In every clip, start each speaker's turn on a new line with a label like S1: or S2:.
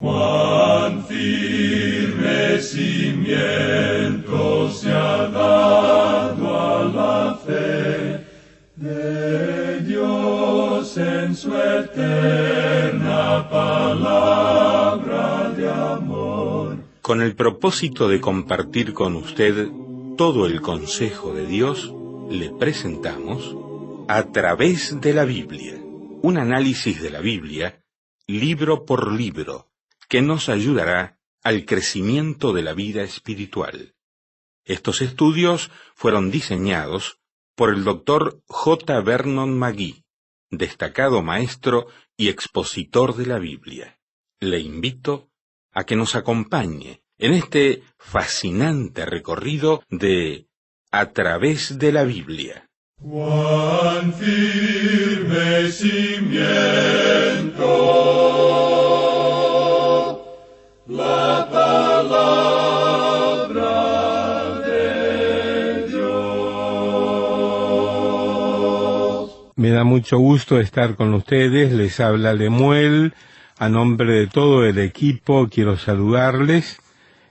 S1: Cuán firme cimiento se ha dado a la fe de Dios en su eterna palabra de amor.
S2: Con el propósito de compartir con usted todo el consejo de Dios, le presentamos A través de la Biblia, un análisis de la Biblia, libro por libro, que nos ayudará al crecimiento de la vida espiritual. Estos estudios fueron diseñados por el Dr. J. Vernon McGee, destacado maestro y expositor de la Biblia. Le invito a que nos acompañe en este fascinante recorrido de A través de la Biblia.
S1: Cuán firme cimiento la palabra de Dios.
S3: Me da mucho gusto estar con ustedes. Les habla Lemuel. A nombre de todo el equipo quiero saludarles.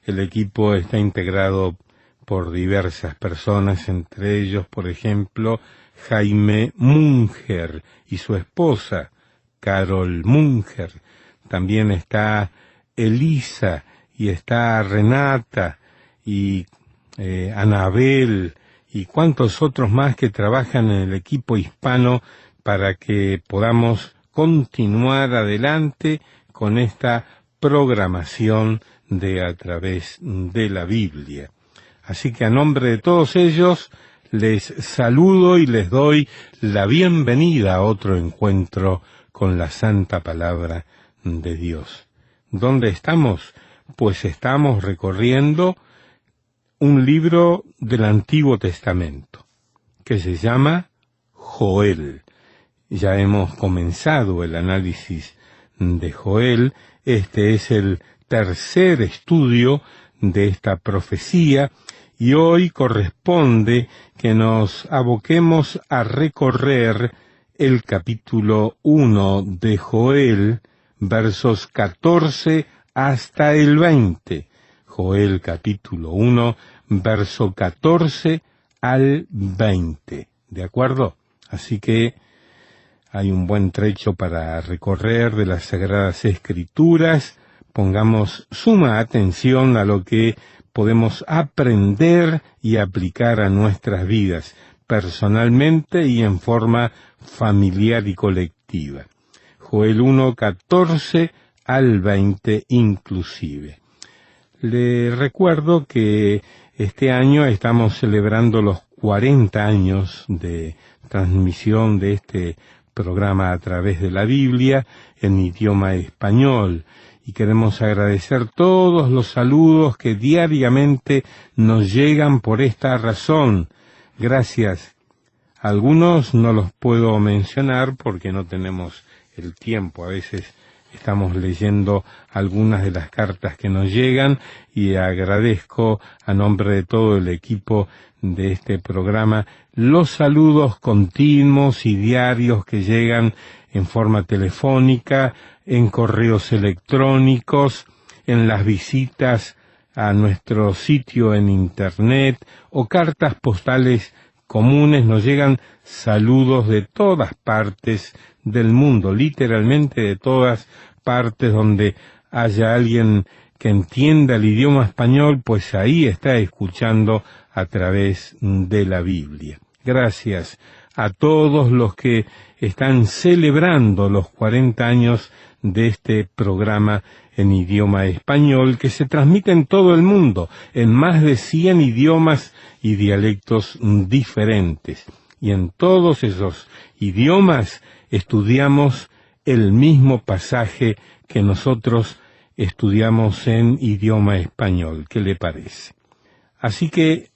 S3: El equipo está integrado por diversas personas, entre ellos, por ejemplo, Jaime Munger y su esposa, Carol Munger. También está Elisa y está Renata y Anabel y cuantos otros más que trabajan en el equipo hispano para que podamos continuar adelante con esta programación de A través de la Biblia. Así que a nombre de todos ellos les saludo y les doy la bienvenida a otro encuentro con la Santa Palabra de Dios. ¿Dónde estamos? Pues estamos recorriendo un libro del Antiguo Testamento que se llama Joel. Ya hemos comenzado el análisis de Joel. Este es el tercer estudio de esta profecía y hoy corresponde que nos aboquemos a recorrer el capítulo 1 de Joel, versos 14 hasta el 20. Joel capítulo 1, verso 14 al 20. ¿De acuerdo? Así que hay un buen trecho para recorrer de las Sagradas Escrituras. Pongamos suma atención a lo que podemos aprender y aplicar a nuestras vidas, personalmente y en forma familiar y colectiva. Joel 1, 14 al 20 inclusive. Le recuerdo que este año estamos celebrando los 40 años de transmisión de este programa A través de la Biblia en idioma español. Y queremos agradecer todos los saludos que diariamente nos llegan por esta razón. Gracias. Algunos no los puedo mencionar porque no tenemos el tiempo. A veces estamos leyendo algunas de las cartas que nos llegan y agradezco a nombre de todo el equipo de este programa los saludos continuos y diarios que llegan en forma telefónica, en correos electrónicos, en las visitas a nuestro sitio en internet o cartas postales comunes. Nos llegan saludos de todas partes del mundo, literalmente de todas partes donde haya alguien que entienda el idioma español, pues ahí está escuchando a través de la Biblia. Gracias a todos los que están celebrando los 40 años de este programa en idioma español que se transmite en todo el mundo, en más de 100 idiomas y dialectos diferentes. Y en todos esos idiomas estudiamos el mismo pasaje que nosotros estudiamos en idioma español. ¿Qué le parece? Así que,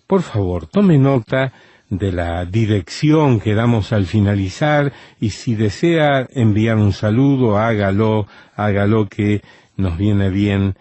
S3: por favor, tome nota de la dirección que damos al finalizar y si desea enviar un saludo, hágalo que nos viene bien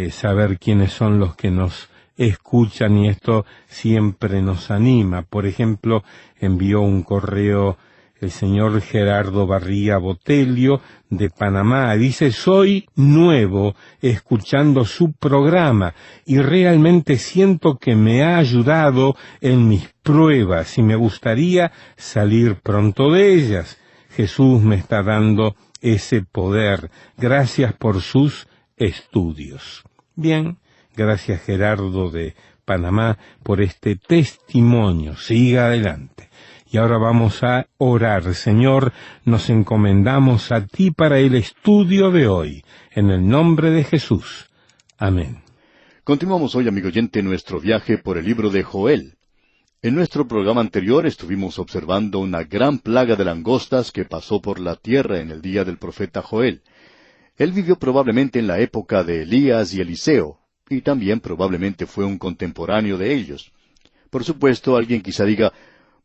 S3: saber quiénes son los que nos escuchan y esto siempre nos anima. Por ejemplo, envió un correo el señor Gerardo Barría Botelho, de Panamá. Dice, soy nuevo escuchando su programa y realmente siento que me ha ayudado en mis pruebas y me gustaría salir pronto de ellas. Jesús me está dando ese poder. Gracias por sus estudios. Bien, gracias Gerardo de Panamá por este testimonio. Siga adelante. Y ahora vamos a orar. Señor, nos encomendamos a ti para el estudio de hoy. En el nombre de Jesús. Amén.
S4: Continuamos hoy, amigo oyente, nuestro viaje por el libro de Joel. En nuestro programa anterior estuvimos observando una gran plaga de langostas que pasó por la tierra en el día del profeta Joel. Él vivió probablemente en la época de Elías y Eliseo, y también probablemente fue un contemporáneo de ellos. Por supuesto, alguien quizá diga,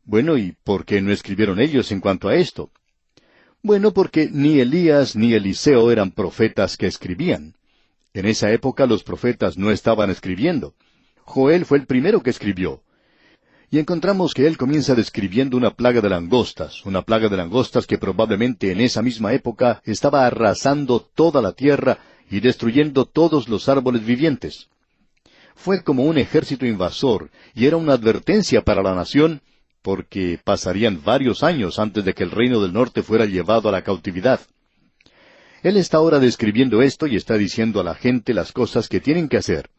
S4: bueno, ¿y por qué no escribieron ellos en cuanto a esto? Bueno, porque ni Elías ni Eliseo eran profetas que escribían. En esa época los profetas no estaban escribiendo. Joel fue el primero que escribió. Y encontramos que él comienza describiendo una plaga de langostas que probablemente en esa misma época estaba arrasando toda la tierra y destruyendo todos los árboles vivientes. Fue como un ejército invasor y era una advertencia para la nación, porque pasarían varios años antes de que el reino del norte fuera llevado a la cautividad. Él está ahora describiendo esto y está diciendo a la gente las cosas que tienen que hacer.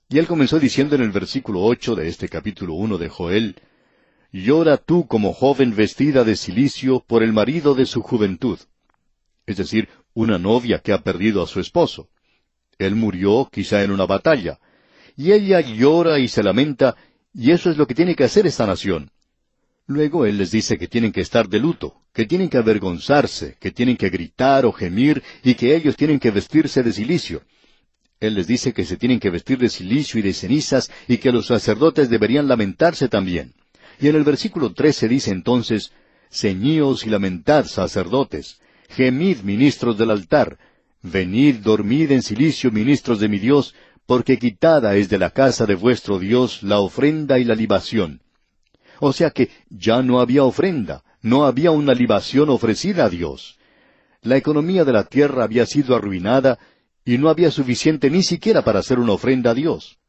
S4: Y él comenzó diciendo en el versículo 8 de este capítulo 1 de Joel, «Llora tú como joven vestida de cilicio por el marido de su juventud». Es decir, una novia que ha perdido a su esposo. Él murió quizá en una batalla. Y ella llora y se lamenta, y eso es lo que tiene que hacer esta nación. Luego él les dice que tienen que estar de luto, que tienen que avergonzarse, que tienen que gritar o gemir, y que ellos tienen que vestirse de cilicio. Él les dice que se tienen que vestir de cilicio y de cenizas, y que los sacerdotes deberían lamentarse también. Y en el versículo 13 dice entonces, «Ceñíos y lamentad, sacerdotes, gemid, ministros del altar, venid, dormid en cilicio, ministros de mi Dios, porque quitada es de la casa de vuestro Dios la ofrenda y la libación». O sea que ya no había ofrenda, no había una libación ofrecida a Dios. La economía de la tierra había sido arruinada y no había suficiente ni siquiera para hacer una ofrenda a Dios.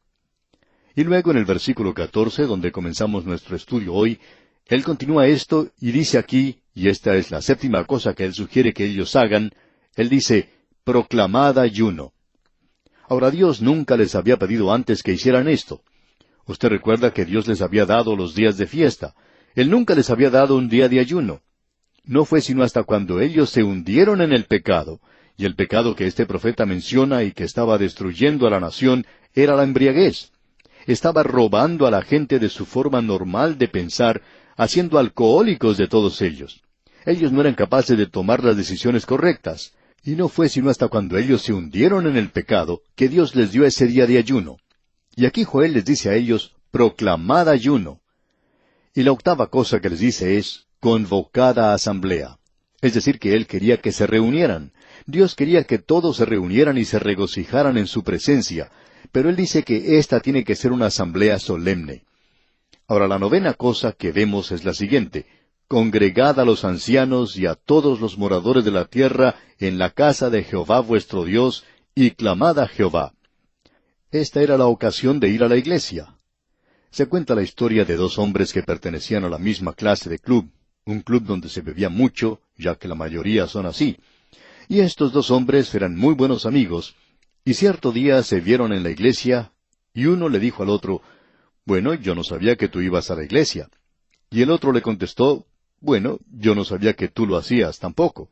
S4: Y luego en el versículo 14, donde comenzamos nuestro estudio hoy, él continúa esto y dice aquí, y esta es la 7ª cosa que él sugiere que ellos hagan, él dice, proclamad ayuno. Ahora Dios nunca les había pedido antes que hicieran esto. Usted recuerda que Dios les había dado los días de fiesta. Él nunca les había dado un día de ayuno. No fue sino hasta cuando ellos se hundieron en el pecado, y el pecado que este profeta menciona y que estaba destruyendo a la nación era la embriaguez. Estaba robando a la gente de su forma normal de pensar, haciendo alcohólicos de todos ellos. Ellos no eran capaces de tomar las decisiones correctas, y no fue sino hasta cuando ellos se hundieron en el pecado que Dios les dio ese día de ayuno. Y aquí Joel les dice a ellos, proclamad ayuno. Y la 8ª cosa que les dice es, convocad a asamblea. Es decir, que él quería que se reunieran. Dios quería que todos se reunieran y se regocijaran en su presencia, pero él dice que esta tiene que ser una asamblea solemne. Ahora, la 9ª cosa que vemos es la siguiente, congregad a los ancianos y a todos los moradores de la tierra en la casa de Jehová vuestro Dios, y clamad a Jehová. Esta era la ocasión de ir a la iglesia. Se cuenta la historia de 2 hombres que pertenecían a la misma clase de club, un club donde se bebía mucho, ya que la mayoría son así. Y estos 2 hombres eran muy buenos amigos, y cierto día se vieron en la iglesia, y uno le dijo al otro, «Bueno, yo no sabía que tú ibas a la iglesia». Y el otro le contestó, «Bueno, yo no sabía que tú lo hacías tampoco».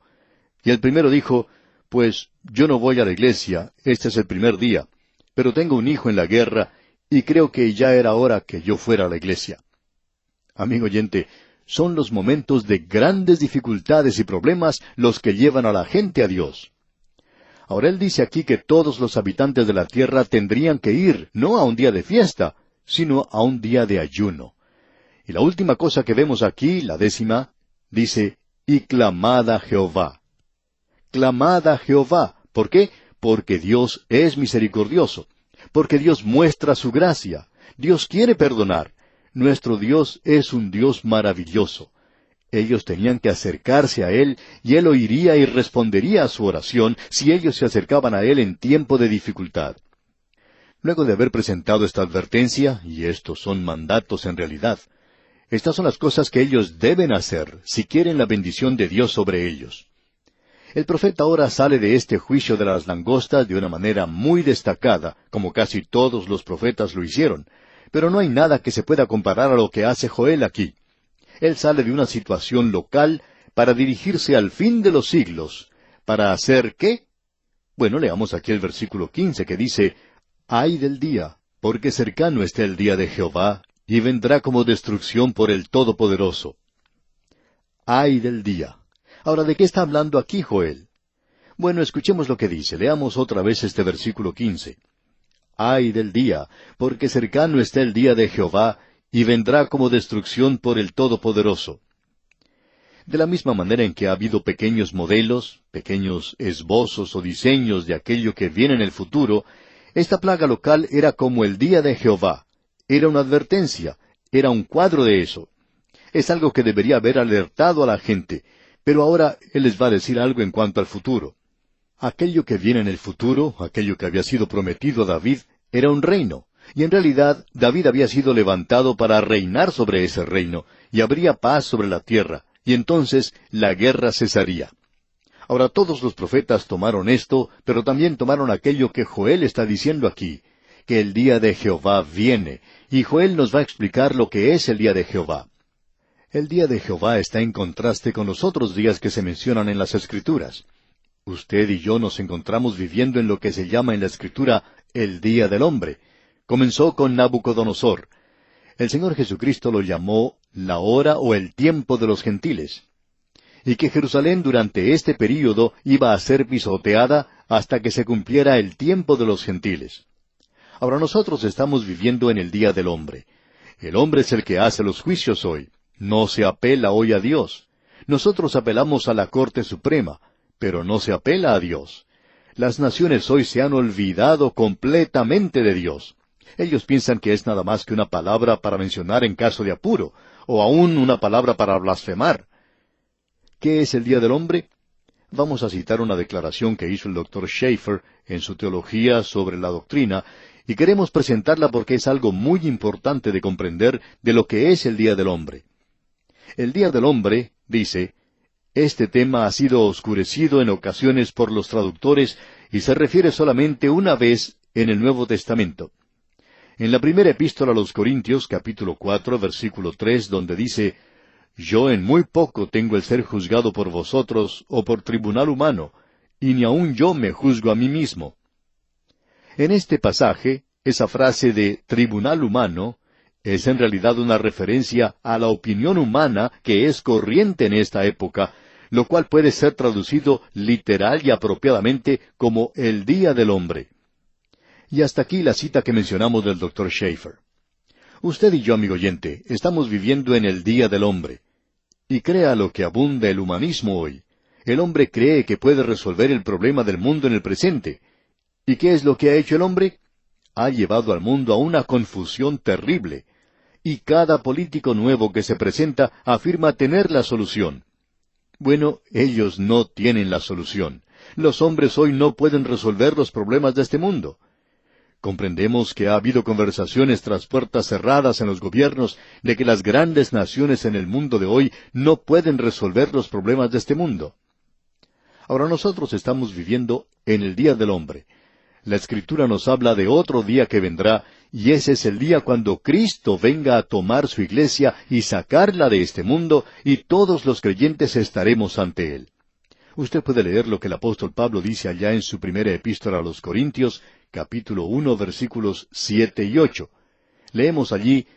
S4: Y el primero dijo, «Pues yo no voy a la iglesia, este es el primer día, pero tengo un hijo en la guerra, y creo que ya era hora que yo fuera a la iglesia». Amigo oyente, son los momentos de grandes dificultades y problemas los que llevan a la gente a Dios. Ahora él dice aquí que todos los habitantes de la tierra tendrían que ir, no a un día de fiesta, sino a un día de ayuno. Y la última cosa que vemos aquí, la 10ª, dice, y clamad a Jehová. Clamad a Jehová. ¿Por qué? Porque Dios es misericordioso. Porque Dios muestra su gracia. Dios quiere perdonar. Nuestro Dios es un Dios maravilloso. Ellos tenían que acercarse a Él, y Él oiría y respondería a su oración si ellos se acercaban a Él en tiempo de dificultad. Luego de haber presentado esta advertencia, y estos son mandatos en realidad, estas son las cosas que ellos deben hacer si quieren la bendición de Dios sobre ellos. El profeta ahora sale de este juicio de las langostas de una manera muy destacada, como casi todos los profetas lo hicieron, pero no hay nada que se pueda comparar a lo que hace Joel aquí. Él sale de una situación local para dirigirse al fin de los siglos. ¿Para hacer qué? Bueno, leamos aquí el versículo 15 que dice, «Ay del día, porque cercano está el día de Jehová, y vendrá como destrucción por el Todopoderoso». Ay del día. Ahora, ¿de qué está hablando aquí Joel? Bueno, escuchemos lo que dice. Leamos otra vez este versículo 15. Ay del día, porque cercano está el día de Jehová, y vendrá como destrucción por el Todopoderoso. De la misma manera en que ha habido pequeños modelos, pequeños esbozos o diseños de aquello que viene en el futuro, esta plaga local era como el día de Jehová. Era una advertencia, era un cuadro de eso. Es algo que debería haber alertado a la gente, pero ahora Él les va a decir algo en cuanto al futuro. Aquello que viene en el futuro, aquello que había sido prometido a David, era un reino, y en realidad David había sido levantado para reinar sobre ese reino, y habría paz sobre la tierra, y entonces la guerra cesaría. Ahora todos los profetas tomaron esto, pero también tomaron aquello que Joel está diciendo aquí, que el día de Jehová viene, y Joel nos va a explicar lo que es el día de Jehová. El día de Jehová está en contraste con los otros días que se mencionan en las Escrituras. Usted y yo nos encontramos viviendo en lo que se llama en la Escritura el día del hombre. Comenzó con Nabucodonosor. El Señor Jesucristo lo llamó la hora o el tiempo de los gentiles. Y que Jerusalén durante este período iba a ser pisoteada hasta que se cumpliera el tiempo de los gentiles. Ahora nosotros estamos viviendo en el día del hombre. El hombre es el que hace los juicios hoy. No se apela hoy a Dios. Nosotros apelamos a la Corte Suprema, pero no se apela a Dios. Las naciones hoy se han olvidado completamente de Dios. Ellos piensan que es nada más que una palabra para mencionar en caso de apuro, o aún una palabra para blasfemar. ¿Qué es el Día del Hombre? Vamos a citar una declaración que hizo el Dr. Schaeffer en su teología sobre la doctrina, y queremos presentarla porque es algo muy importante de comprender de lo que es el Día del Hombre. El Día del Hombre, dice, este tema ha sido oscurecido en ocasiones por los traductores y se refiere solamente una vez en el Nuevo Testamento. En la primera epístola a los Corintios, capítulo 4, versículo 3, donde dice, «Yo en muy poco tengo el ser juzgado por vosotros o por tribunal humano, y ni aun yo me juzgo a mí mismo». En este pasaje, esa frase de tribunal humano es en realidad una referencia a la opinión humana que es corriente en esta época, lo cual puede ser traducido literal y apropiadamente como el Día del Hombre. Y hasta aquí la cita que mencionamos del Dr. Schaeffer. Usted y yo, amigo oyente, estamos viviendo en el Día del Hombre. Y crea lo que abunda el humanismo hoy. El hombre cree que puede resolver el problema del mundo en el presente. ¿Y qué es lo que ha hecho el hombre? Ha llevado al mundo a una confusión terrible. Y cada político nuevo que se presenta afirma tener la solución. Bueno, ellos no tienen la solución. Los hombres hoy no pueden resolver los problemas de este mundo. Comprendemos que ha habido conversaciones tras puertas cerradas en los gobiernos de que las grandes naciones en el mundo de hoy no pueden resolver los problemas de este mundo. Ahora nosotros estamos viviendo en el Día del Hombre. La Escritura nos habla de otro día que vendrá, y ese es el día cuando Cristo venga a tomar su iglesia y sacarla de este mundo, y todos los creyentes estaremos ante Él. Usted puede leer lo que el apóstol Pablo dice allá en su primera epístola a los Corintios, capítulo 1, versículos 7 y 8. Leemos allí,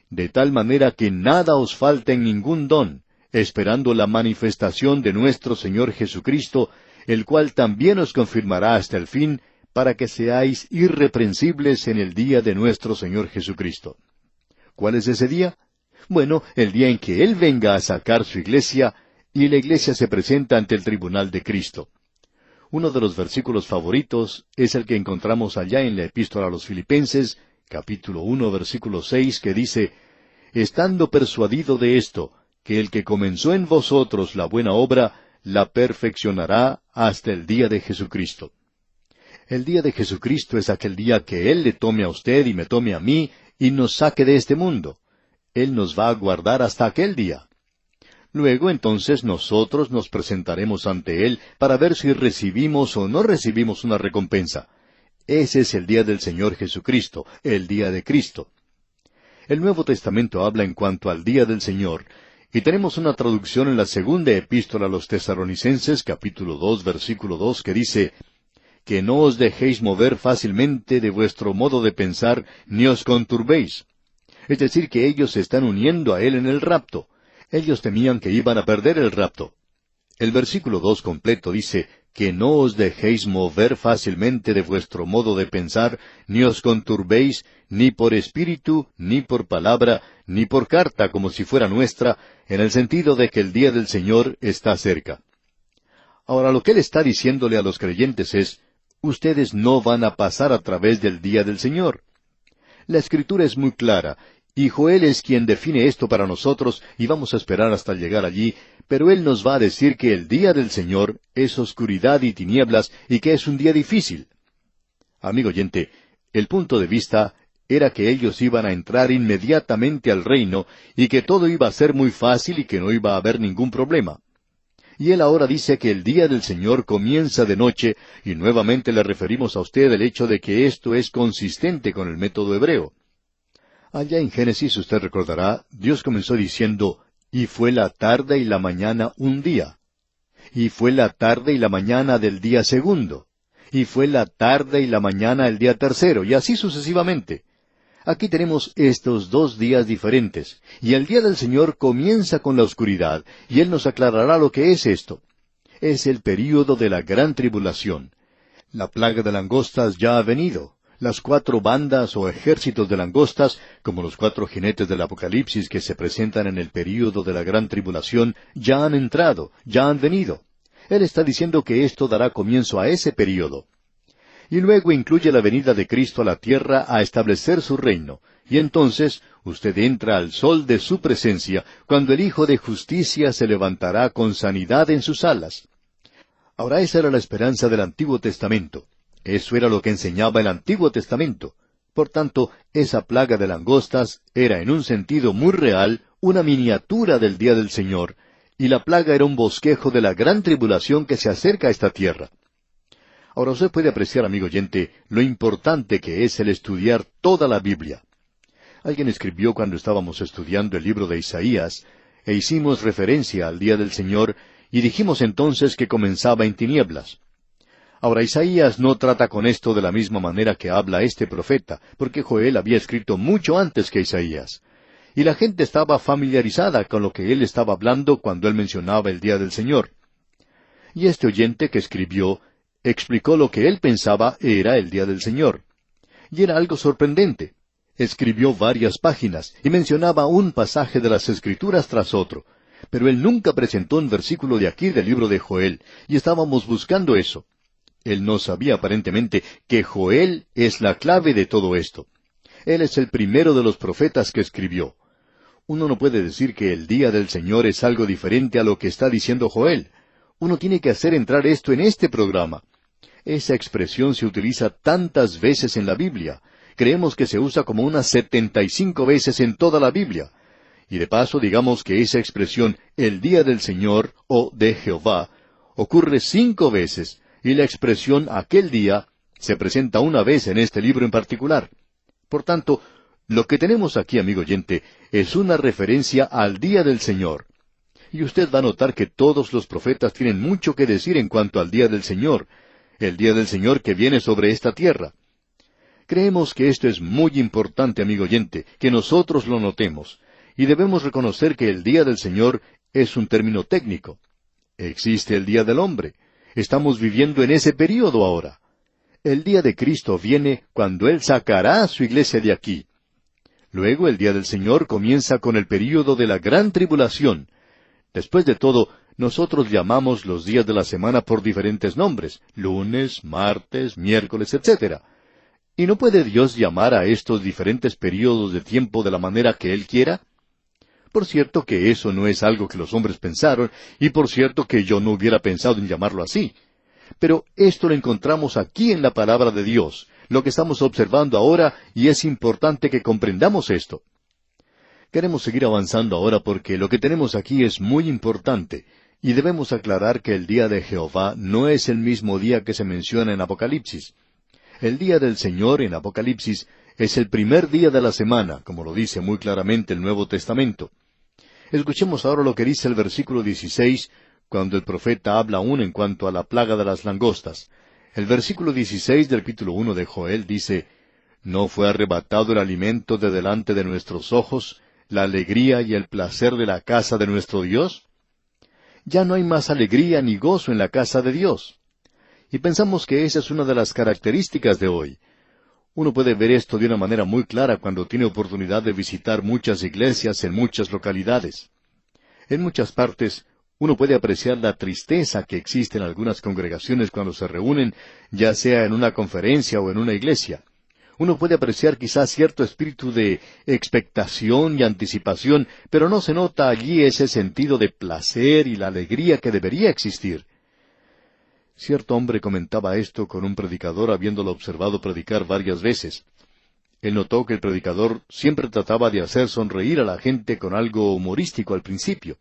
S4: «De tal manera que nada os falte en ningún don, esperando la manifestación de nuestro Señor Jesucristo, el cual también os confirmará hasta el fin, para que seáis irreprensibles en el día de nuestro Señor Jesucristo». ¿Cuál es ese día? Bueno, el día en que Él venga a sacar su iglesia, y la iglesia se presenta ante el tribunal de Cristo. Uno de los versículos favoritos es el que encontramos allá en la epístola a los Filipenses, capítulo 1, versículo 6, que dice, «Estando persuadido de esto, que el que comenzó en vosotros la buena obra, la perfeccionará hasta el día de Jesucristo. El día de Jesucristo es aquel día que Él le tome a usted y me tome a mí y nos saque de este mundo. Él nos va a guardar hasta aquel día. Luego entonces nosotros nos presentaremos ante Él para ver si recibimos o no recibimos una recompensa. Ese es el día del Señor Jesucristo, el día de Cristo. El Nuevo Testamento habla en cuanto al día del Señor, y tenemos una traducción en la segunda epístola a los Tesalonicenses, capítulo 2, versículo 2, que dice, que no os dejéis mover fácilmente de vuestro modo de pensar, ni os conturbéis. Es decir, que ellos se están uniendo a Él en el rapto. Ellos temían que iban a perder el rapto. El versículo 2 completo dice, que no os dejéis mover fácilmente de vuestro modo de pensar, ni os conturbéis, ni por espíritu, ni por palabra, ni por carta como si fuera nuestra, en el sentido de que el día del Señor está cerca. Ahora lo que Él está diciéndole a los creyentes es, ustedes no van a pasar a través del día del Señor. La Escritura es muy clara, y Joel es quien define esto para nosotros, y vamos a esperar hasta llegar allí, pero Él nos va a decir que el día del Señor es oscuridad y tinieblas, y que es un día difícil. Amigo oyente, el punto de vista era que ellos iban a entrar inmediatamente al reino, y que todo iba a ser muy fácil y que no iba a haber ningún problema. Y Él ahora dice que el día del Señor comienza de noche, y nuevamente le referimos a usted el hecho de que esto es consistente con el método hebreo. Allá en Génesis, usted recordará, Dios comenzó diciendo, y fue la tarde y la mañana un día. Y fue la tarde y la mañana del día segundo. Y fue la tarde y la mañana el día tercero, y así sucesivamente. Aquí tenemos estos 2 días diferentes, y el día del Señor comienza con la oscuridad, y Él nos aclarará lo que es esto. Es el período de la gran tribulación. La plaga de langostas ya ha venido. Las 4 bandas o ejércitos de langostas, como los 4 jinetes del Apocalipsis que se presentan en el período de la gran tribulación, ya han entrado, ya han venido. Él está diciendo que esto dará comienzo a ese período. Y luego incluye la venida de Cristo a la tierra a establecer su reino, y entonces usted entra al sol de su presencia, cuando el Hijo de Justicia se levantará con sanidad en sus alas. Ahora esa era la esperanza del Antiguo Testamento. Eso era lo que enseñaba el Antiguo Testamento. Por tanto, esa plaga de langostas era en un sentido muy real una miniatura del día del Señor, y la plaga era un bosquejo de la gran tribulación que se acerca a esta tierra. Ahora usted puede apreciar, amigo oyente, lo importante que es el estudiar toda la Biblia. Alguien escribió cuando estábamos estudiando el libro de Isaías, e hicimos referencia al día del Señor, y dijimos entonces que comenzaba en tinieblas. Ahora, Isaías no trata con esto de la misma manera que habla este profeta, porque Joel había escrito mucho antes que Isaías. Y la gente estaba familiarizada con lo que él estaba hablando cuando él mencionaba el día del Señor. Y este oyente que escribió, explicó lo que él pensaba era el día del Señor. Y era algo sorprendente. Escribió varias páginas y mencionaba un pasaje de las Escrituras tras otro. Pero él nunca presentó un versículo de aquí del libro de Joel, y estábamos buscando eso. Él no sabía aparentemente que Joel es la clave de todo esto. Él es el primero de los profetas que escribió. Uno no puede decir que el día del Señor es algo diferente a lo que está diciendo Joel. Uno tiene que hacer entrar esto en este programa. Esa expresión se utiliza tantas veces en la Biblia. Creemos que se usa como unas 75 veces en toda la Biblia. Y de paso digamos que esa expresión, el día del Señor, o de Jehová, ocurre 5 veces, y la expresión aquel día se presenta una vez en este libro en particular. Por tanto, lo que tenemos aquí, amigo oyente, es una referencia al día del Señor. Y usted va a notar que todos los profetas tienen mucho que decir en cuanto al día del Señor, el día del Señor que viene sobre esta tierra. Creemos que esto es muy importante, amigo oyente, que nosotros lo notemos, y debemos reconocer que el día del Señor es un término técnico. Existe el día del hombre. Estamos viviendo en ese período ahora. El día de Cristo viene cuando Él sacará a su iglesia de aquí. Luego el día del Señor comienza con el período de la gran tribulación. Después de todo, nosotros llamamos los días de la semana por diferentes nombres, lunes, martes, miércoles, etc. ¿Y no puede Dios llamar a estos diferentes períodos de tiempo de la manera que Él quiera? Por cierto que eso no es algo que los hombres pensaron, y por cierto que yo no hubiera pensado en llamarlo así. Pero esto lo encontramos aquí en la palabra de Dios, lo que estamos observando ahora, y es importante que comprendamos esto. Queremos seguir avanzando ahora porque lo que tenemos aquí es muy importante, y debemos aclarar que el día de Jehová no es el mismo día que se menciona en Apocalipsis. El día del Señor en Apocalipsis es el primer día de la semana, como lo dice muy claramente el Nuevo Testamento. Escuchemos ahora lo que dice el versículo 16, cuando el profeta habla aún en cuanto a la plaga de las langostas. El versículo 16 del capítulo 1 de Joel dice, «¿No fue arrebatado el alimento de delante de nuestros ojos, la alegría y el placer de la casa de nuestro Dios?» Ya no hay más alegría ni gozo en la casa de Dios. Y pensamos que esa es una de las características de hoy. Uno puede ver esto de una manera muy clara cuando tiene oportunidad de visitar muchas iglesias en muchas localidades. En muchas partes, uno puede apreciar la tristeza que existe en algunas congregaciones cuando se reúnen, ya sea en una conferencia o en una iglesia. Uno puede apreciar quizás cierto espíritu de expectación y anticipación, pero no se nota allí ese sentido de placer y la alegría que debería existir. Cierto hombre comentaba esto con un predicador habiéndolo observado predicar varias veces. Él notó que el predicador siempre trataba de hacer sonreír a la gente con algo humorístico al principio.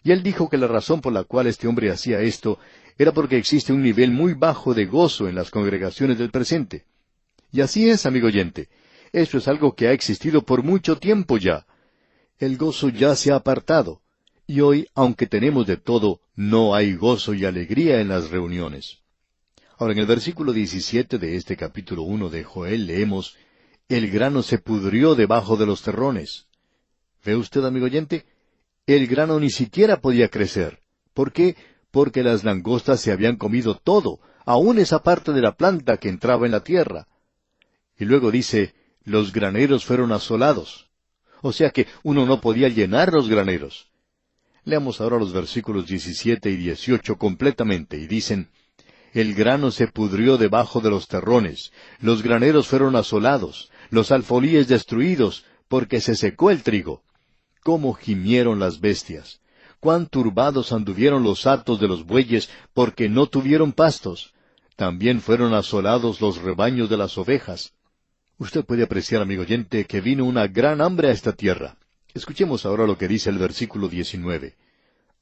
S4: Y él dijo que la razón por la cual este hombre hacía esto era porque existe un nivel muy bajo de gozo en las congregaciones del presente. Y así es, amigo oyente. Eso es algo que ha existido por mucho tiempo ya. El gozo ya se ha apartado. Y hoy, aunque tenemos de todo, no hay gozo y alegría en las reuniones. Ahora, en el versículo 17 de este capítulo 1 de Joel leemos, «El grano se pudrió debajo de los terrones». ¿Ve usted, amigo oyente? El grano ni siquiera podía crecer. ¿Por qué? Porque las langostas se habían comido todo, aun esa parte de la planta que entraba en la tierra. Y luego dice, «Los graneros fueron asolados». O sea que uno no podía llenar los graneros. Leamos ahora los versículos 17 y 18 completamente, y dicen, «El grano se pudrió debajo de los terrones, los graneros fueron asolados, los alfolíes destruidos, porque se secó el trigo. Cómo gimieron las bestias, cuán turbados anduvieron los hatos de los bueyes, porque no tuvieron pastos. También fueron asolados los rebaños de las ovejas». Usted puede apreciar, amigo oyente, que vino una gran hambre a esta tierra. Escuchemos ahora lo que dice el versículo 19.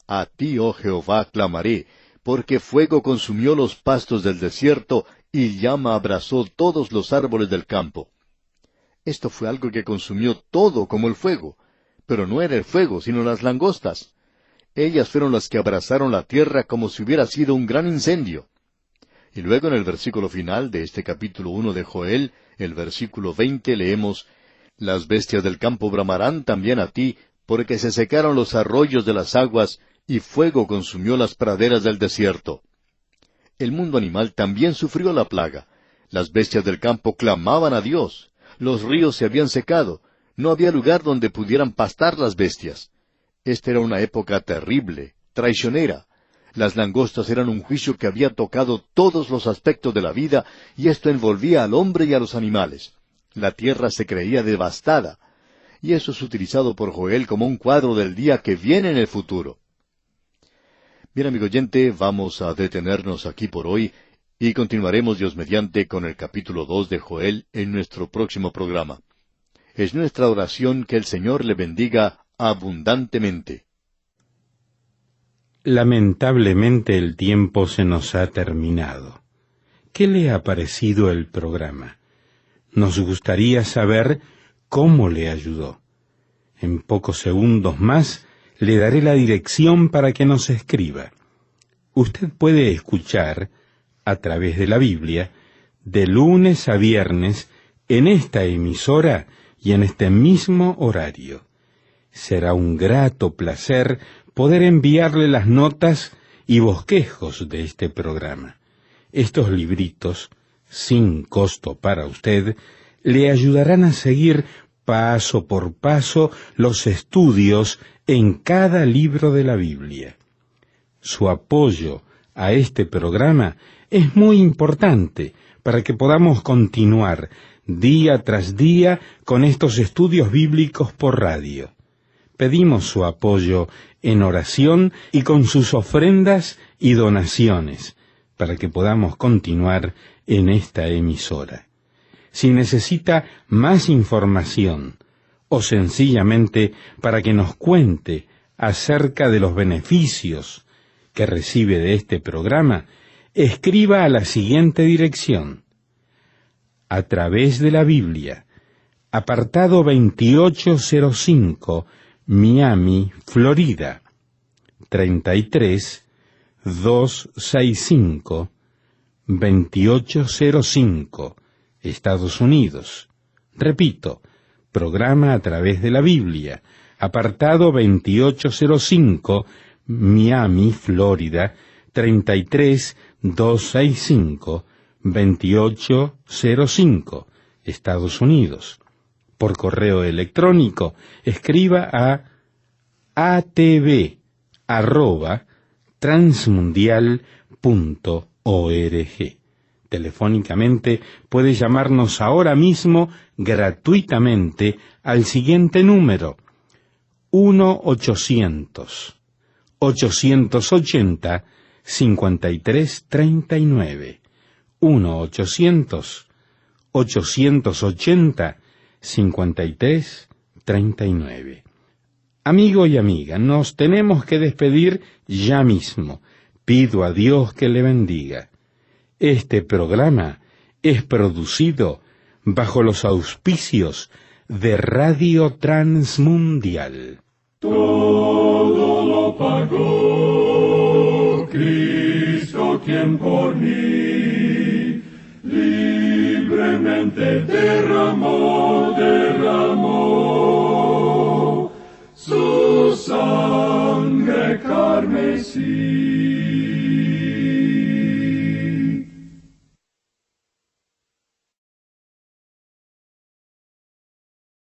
S4: «A ti, oh Jehová, clamaré, porque fuego consumió los pastos del desierto, y llama abrasó todos los árboles del campo». Esto fue algo que consumió todo como el fuego. Pero no era el fuego, sino las langostas. Ellas fueron las que abrazaron la tierra como si hubiera sido un gran incendio. Y luego en el versículo final de este capítulo 1 de Joel, el versículo 20, leemos, «Las bestias del campo bramarán también a ti, porque se secaron los arroyos de las aguas, y fuego consumió las praderas del desierto». El mundo animal también sufrió la plaga. Las bestias del campo clamaban a Dios. Los ríos se habían secado. No había lugar donde pudieran pastar las bestias. Esta era una época terrible, traicionera. Las langostas eran un juicio que había tocado todos los aspectos de la vida, y esto envolvía al hombre y a los animales. La tierra se creía devastada. Y eso es utilizado por Joel como un cuadro del día que viene en el futuro. Bien, amigo oyente, vamos a detenernos aquí por hoy, y continuaremos Dios mediante con el capítulo 2 de Joel en nuestro próximo programa. Es nuestra oración que el Señor le bendiga abundantemente.
S3: Lamentablemente el tiempo se nos ha terminado. ¿Qué le ha parecido el programa? Nos gustaría saber cómo le ayudó. En pocos segundos más le daré la dirección para que nos escriba. Usted puede escuchar, a través de la Biblia, de lunes a viernes, en esta emisora y en este mismo horario. Será un grato placer poder enviarle las notas y bosquejos de este programa. Estos libritos, sin costo para usted, le ayudarán a seguir paso por paso los estudios en cada libro de la Biblia. Su apoyo a este programa es muy importante para que podamos continuar día tras día con estos estudios bíblicos por radio. pedimos su apoyo en oración y con sus ofrendas y donaciones para que podamos continuar en esta emisora. Si necesita más información o sencillamente para que nos cuente acerca de los beneficios que recibe de este programa, escriba a la siguiente dirección: A través de la Biblia, apartado 2805, Miami, Florida, 33265, 2805, Estados Unidos. Repito, programa A través de la Biblia, apartado 2805, Miami, Florida, 33265, 2805, Estados Unidos. Por correo electrónico, escriba a atv@transmundial.org. Telefónicamente puede llamarnos ahora mismo gratuitamente al siguiente número: 1-800-880-5339. 1-800-880-5339. Amigo y amiga, nos tenemos que despedir ya mismo. Pido a Dios que le bendiga. Este programa es producido bajo los auspicios de Radio Transmundial.
S1: Todo lo pagó Cristo, quien por mí libremente derramó su sangre carmesí.